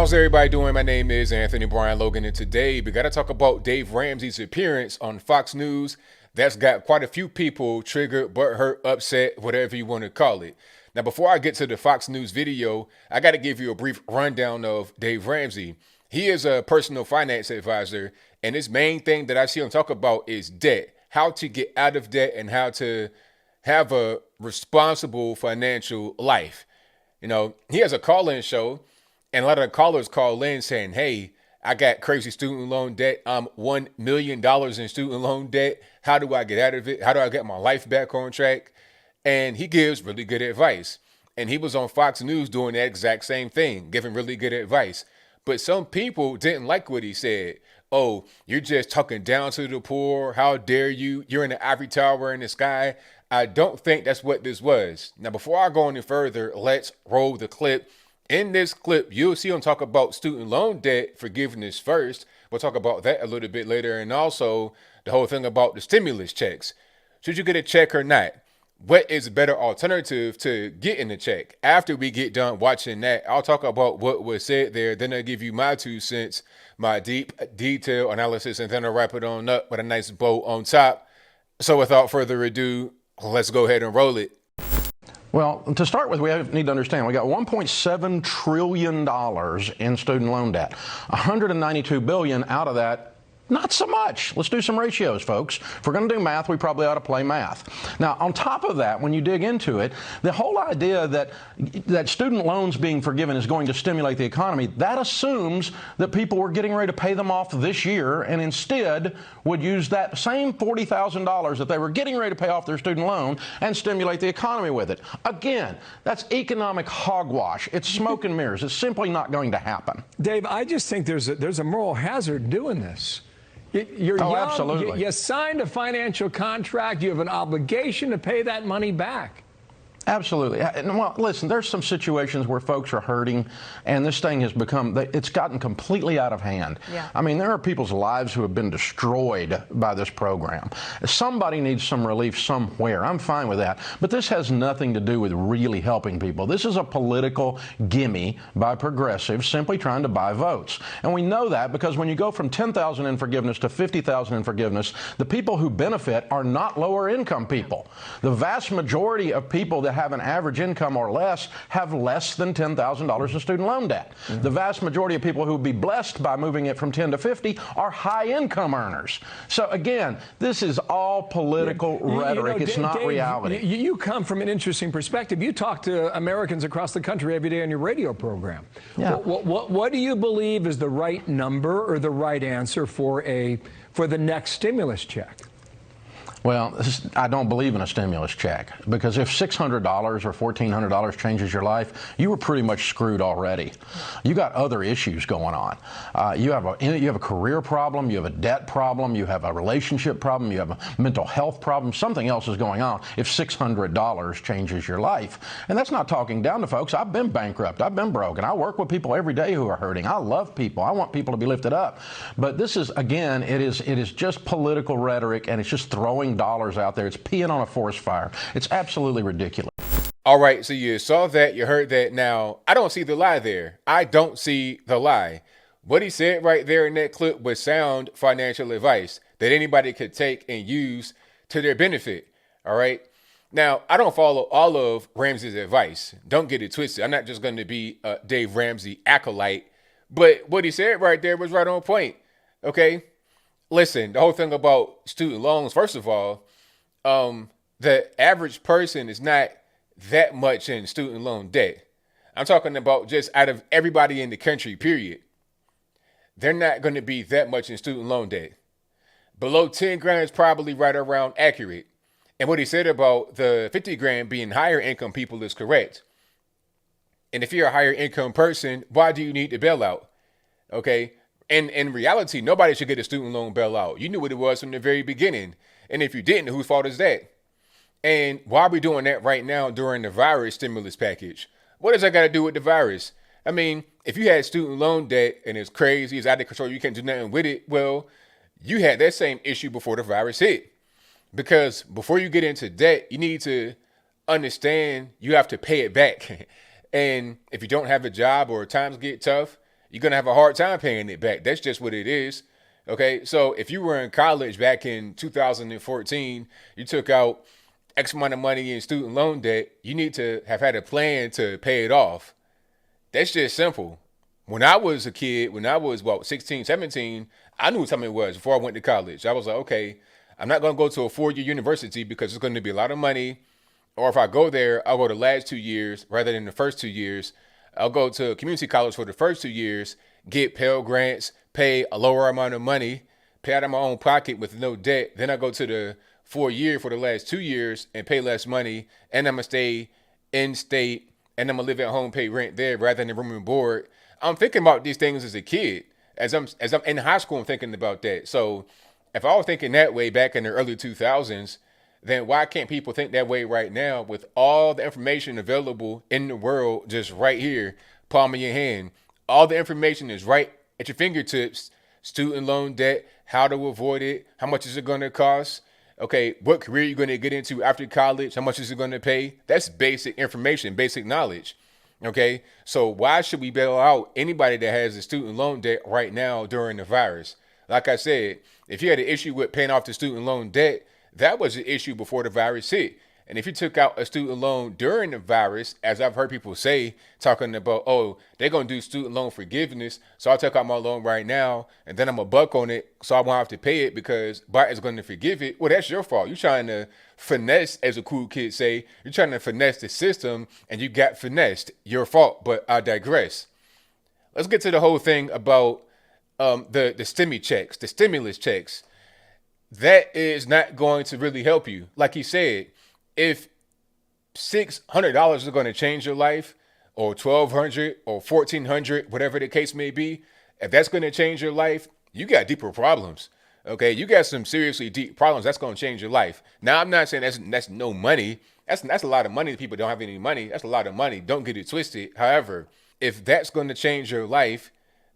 How's everybody doing? My name is Anthony Brian Logan, and today we got to talk about Dave Ramsey's appearance on Fox News. That's got quite a few people triggered, butthurt, upset, whatever you want to call it. Now, before I get to the Fox News video, I got to give you a brief rundown of Dave Ramsey. He is a personal finance advisor, and his main thing that I see him talk about is debt, how to get out of debt and how to have a responsible financial life. You know, he has a call-in show, and a lot of the callers call in saying, hey, I got crazy student loan debt. I'm $1 million in student loan debt. How do I get out of it? How do I get my life back on track? And he gives really good advice. And he was on Fox News doing the exact same thing, giving really good advice. But some people didn't like what he said. Oh, you're just talking down to the poor. How dare you? You're in the ivory tower in the sky. I don't think that's what this was. Now, before I go any further, let's roll the clip. In this clip, you'll see him talk about student loan debt forgiveness first. We'll talk about that a little bit later. And also the whole thing about the stimulus checks. Should you get a check or not? What is a better alternative to getting a check? After we get done watching that, I'll talk about what was said there. Then I'll give you my 2 cents, my deep detail analysis, and then I'll wrap it on up with a nice bow on top. So without further ado, let's go ahead and roll it. Well, to start with, we need to understand we got $1.7 trillion in student loan debt. $192 billion out of that, not so much. Let's do some ratios, folks. If we're going to do math, we probably ought to play math. Now, on top of that, when you dig into it, the whole idea that student loans being forgiven is going to stimulate the economy, that assumes that people were getting ready to pay them off this year and instead would use that same $40,000 that they were getting ready to pay off their student loan and stimulate the economy with it. Again, that's economic hogwash. It's smoke and mirrors. It's simply not going to happen. Dave, I just think there's a moral hazard doing this. You're young, absolutely. You signed a financial contract. You have an obligation to pay that money back. Absolutely. Well, listen, there's some situations where folks are hurting, and this thing has it's gotten completely out of hand. Yeah. I mean, there are people's lives who have been destroyed by this program. Somebody needs some relief somewhere. I'm fine with that. But this has nothing to do with really helping people. This is a political gimme by progressives simply trying to buy votes. And we know that because when you go from $10,000 in forgiveness to $50,000 in forgiveness, the people who benefit are not lower income people. The vast majority of people that have an average income or less have less than $10,000 in student loan debt. Mm-hmm. The vast majority of people who would be blessed by moving it from 10 to 50 are high income earners. So again, this is all political rhetoric. It's not Dave, reality. You come from an interesting perspective. You talk to Americans across the country every day on your radio program. Yeah. What do you believe is the right number or the right answer for the next stimulus check? Well, I don't believe in a stimulus check because if $600 or $1,400 changes your life, you were pretty much screwed already. You got other issues going on. You have a career problem, you have a debt problem, you have a relationship problem, you have a mental health problem. Something else is going on if $600 changes your life. And that's not talking down to folks. I've been bankrupt. I've been broke. And I work with people every day who are hurting. I love people. I want people to be lifted up. But this is, again, it is just political rhetoric, and it's just throwing dollars out there. It's peeing on a forest fire. It's absolutely ridiculous. All right, so you saw that, you heard that. Now, I don't see the lie there. I don't see the lie. What he said right there in that clip was sound financial advice that anybody could take and use to their benefit. All right. Now, I don't follow all of Ramsey's advice. Don't get it twisted. I'm not just going to be a Dave Ramsey acolyte. But what he said right there was right on point. Okay. Listen, the whole thing about student loans, first of all, the average person is not that much in student loan debt. I'm talking about just out of everybody in the country, period. They're not going to be that much in student loan debt. Below 10 grand is probably right around accurate. And what he said about the 50 grand being higher income people is correct. And if you're a higher income person, why do you need the bailout? Okay. And in reality, nobody should get a student loan bailout. You knew what it was from the very beginning. And if you didn't, whose fault is that? And why are we doing that right now during the virus stimulus package? What does that got to do with the virus? I mean, if you had student loan debt and it's crazy, it's out of control, you can't do nothing with it. Well, you had that same issue before the virus hit. Because before you get into debt, you need to understand you have to pay it back. And if you don't have a job or times get tough, you're going to have a hard time paying it back. That's just what it is. Okay, so if you were in college back in 2014, you took out X amount of money in student loan debt, you need to have had a plan to pay it off. That's just simple. When I was a kid, when I was, 16, 17, I knew what time it was before I went to college. I was like, okay, I'm not going to go to a 4-year university because it's going to be a lot of money. Or if I go there, I'll go the last 2 years rather than the first 2 years. I'll go to community college for the first 2 years, get Pell Grants, pay a lower amount of money, pay out of my own pocket with no debt. Then I go to the 4-year for the last 2 years and pay less money. And I'm going to stay in state and I'm going to live at home, pay rent there rather than room and board. I'm thinking about these things as a kid. As I'm in high school, I'm thinking about that. So if I was thinking that way back in the early 2000s, then why can't people think that way right now with all the information available in the world just right here, palm of your hand? All the information is right at your fingertips. Student loan debt, how to avoid it, how much is it going to cost? Okay, what career you're going to get into after college, how much is it going to pay? That's basic information, basic knowledge. Okay, so why should we bail out anybody that has a student loan debt right now during the virus? Like I said, if you had an issue with paying off the student loan debt, that was an issue before the virus hit. And if you took out a student loan during the virus, as I've heard people say, talking about, oh, they're going to do student loan forgiveness, so I'll take out my loan right now, and then I'm a buck on it, so I won't have to pay it because Biden's going to forgive it. Well, that's your fault. You're trying to finesse, as a cool kid say, you're trying to finesse the system, and you got finessed. Your fault, but I digress. Let's get to the whole thing about the stimulus checks. That is not going to really help you. Like he said, if $600 is going to change your life, or $1,200 or $1,400, whatever the case may be, if that's going to change your life, you got deeper problems. Okay, you got some seriously deep problems that's going to change your life. Now, I'm not saying that's no money. That's a lot of money. People don't have any money. That's a lot of money. Don't get it twisted. However, if that's going to change your life,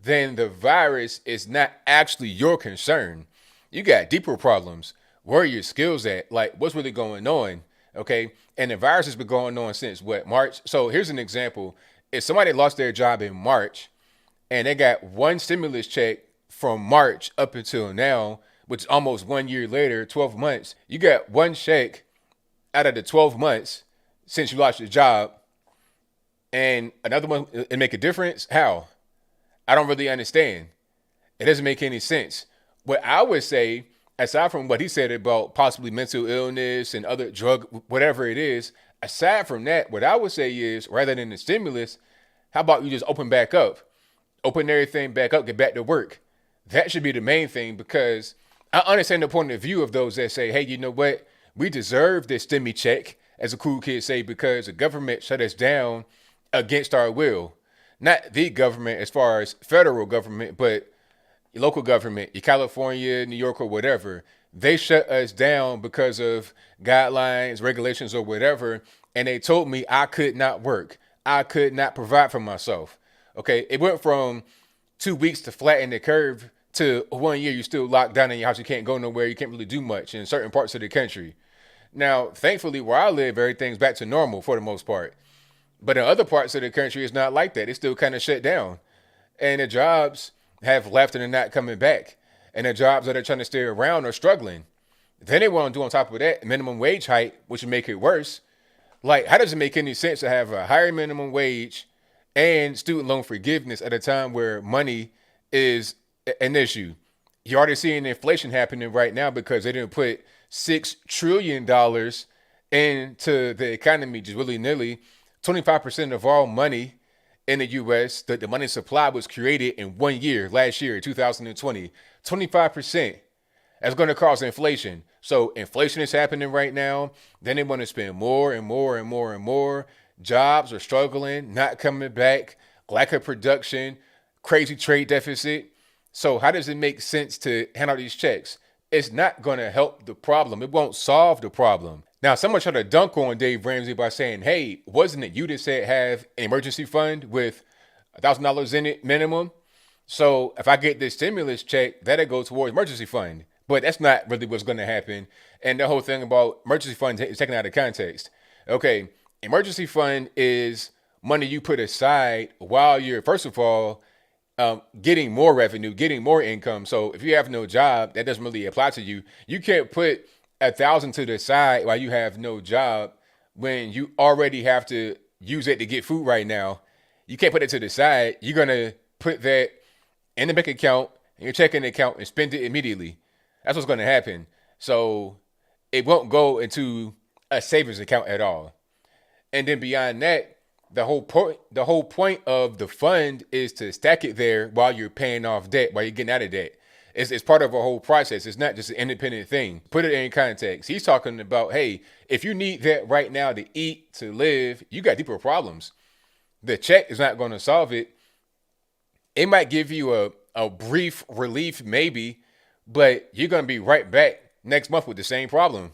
then the virus is not actually your concern. You got deeper problems. Where are your skills at? Like, what's really going on? Okay. And the virus has been going on since what, March? So here's an example. If somebody lost their job in March and they got one stimulus check from March up until now, which is almost 1 year later, 12 months, you got one check out of the 12 months since you lost your job, and another one, it make a difference? How? I don't really understand. It doesn't make any sense. What I would say, aside from what he said about possibly mental illness and other drug, whatever it is, aside from that, what I would say is, rather than the stimulus, how about you just open back up? Open everything back up, get back to work. That should be the main thing, because I understand the point of view of those that say, hey, you know what? We deserve this stimmy check, as a cool kid say, because the government shut us down against our will. Not the government as far as federal government, but your local government, your California, New York, or whatever. They shut us down because of guidelines, regulations, or whatever. And they told me I could not work. I could not provide for myself. Okay. It went from 2 weeks to flatten the curve to 1 year. You're still locked down in your house. You can't go nowhere. You can't really do much in certain parts of the country. Now, thankfully, where I live, everything's back to normal for the most part. But in other parts of the country, it's not like that. It's still kind of shut down. And the jobs have left and they're not coming back. And the jobs that are trying to stay around are struggling. Then they want to do on top of that minimum wage hike, which would make it worse. Like, how does it make any sense to have a higher minimum wage and student loan forgiveness at a time where money is an issue? You're already seeing inflation happening right now because they didn't put $6 trillion into the economy just willy-nilly. 25% of all money in the U.S., the money supply was created in 1 year, last year, 2020. 25%. That's going to cause inflation. So inflation is happening right now. Then they want to spend more and more and more and more. Jobs are struggling, not coming back, lack of production, crazy trade deficit. So how does it make sense to hand out these checks? It's not going to help the problem. It won't solve the problem. Now, someone tried to dunk on Dave Ramsey by saying, hey, wasn't it you that said have an emergency fund with $1,000 in it minimum? So if I get this stimulus check, that'll go towards emergency fund. But that's not really what's going to happen. And the whole thing about emergency fund is taken out of context. Okay, emergency fund is money you put aside while you're, first of all, getting more revenue, getting more income. So if you have no job, that doesn't really apply to you. You can't put 1,000 to the side while you have no job when you already have to use it to get food right now. You can't put it to the side. You're gonna put that in the bank account, in your checking account, and spend it immediately. That's what's gonna happen. So it won't go into a savings account at all. And then beyond that, the whole point of the fund is to stack it there while you're paying off debt, while you're getting out of debt. It's part of a whole process. It's not just an independent thing. Put it in context. He's talking about, hey, if you need that right now to eat, to live, you got deeper problems. The check is not going to solve it. It might give you a brief relief, maybe, but you're going to be right back next month with the same problem.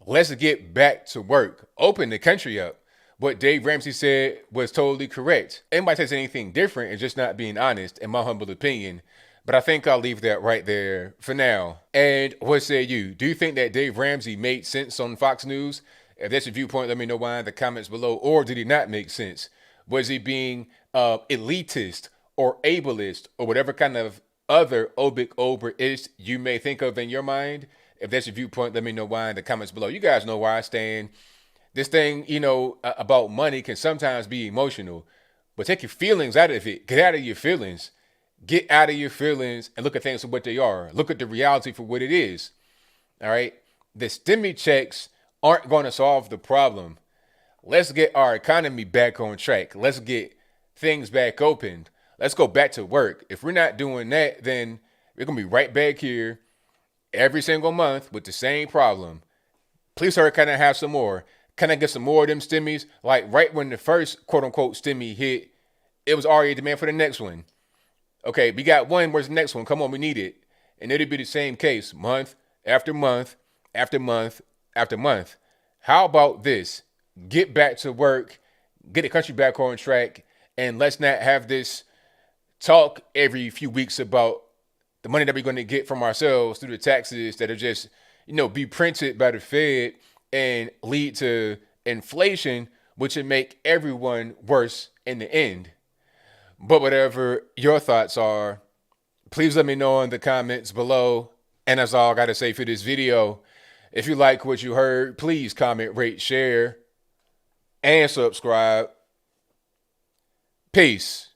Let's get back to work. Open the country up. What Dave Ramsey said was totally correct. Anybody says anything different is just not being honest, in my humble opinion. But I think I'll leave that right there for now. And what say you? Do you think that Dave Ramsey made sense on Fox News? If that's your viewpoint, let me know why in the comments below. Or did he not make sense? Was he being elitist or ableist or whatever kind of other obic over-ist you may think of in your mind? If that's your viewpoint, let me know why in the comments below. You guys know where I stand. This thing, about money can sometimes be emotional, but take your feelings out of it. Get out of your feelings. Get out of your feelings and look at things for what they are. Look at the reality for what it is. All right. The stimmy checks aren't going to solve the problem. Let's get our economy back on track. Let's get things back opened. Let's go back to work. If we're not doing that, then we're going to be right back here every single month with the same problem. Please, sir, can I have some more? Can I get some more of them stimmies? Like right when the first quote unquote stimmy hit, it was already a demand for the next one. Okay, we got one, where's the next one? Come on, we need it. And it'll be the same case month after month after month after month. How about this? Get back to work, get the country back on track, and let's not have this talk every few weeks about the money that we're going to get from ourselves through the taxes that are just, be printed by the Fed and lead to inflation, which would make everyone worse in the end. But whatever your thoughts are, please let me know in the comments below. And that's all I got to say for this video. If you like what you heard, please comment, rate, share, and subscribe. Peace.